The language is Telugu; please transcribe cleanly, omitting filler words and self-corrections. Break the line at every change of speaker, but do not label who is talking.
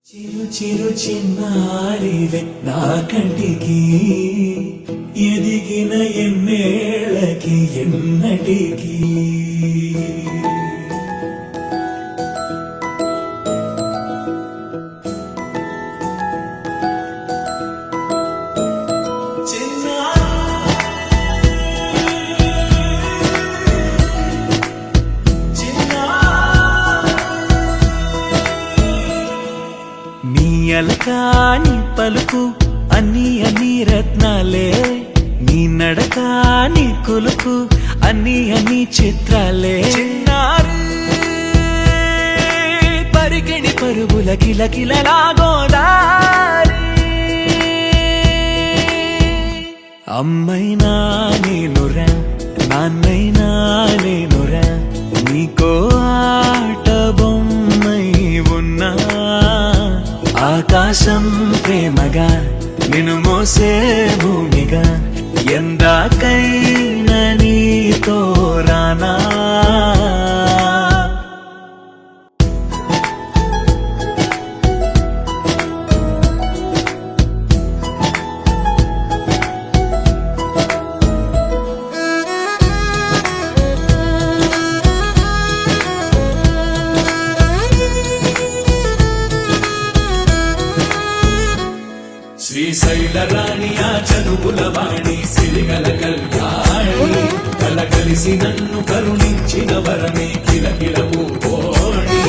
చిరు చిరు చిన్నారివే నా కంటికి ఎదిగిన ఎన్నేళ్ళకి ఎన్నటికి అలకాని పలుకు అన్ని రత్నాలే నీ నడకాని కొలుకు అన్ని చిత్రాలే పరిగిణి పరుగుల కిలకిలలాగోదారి అమ్మైనా నేనురా నాన్నైనా నేనురా నీకో ఆట బొమ్మై ఉన్నా ఆకాశం ప్రేమగా నిన్ను మోసే భూమిగా ఎందాకైనా నీతో రానా శ్రీశైల రాణి ఆ చదువుల వాణి సిరిగల కళ్యాణి కలగలిసి నన్ను కరుణించిన వరమే కిలకిల పూకోణి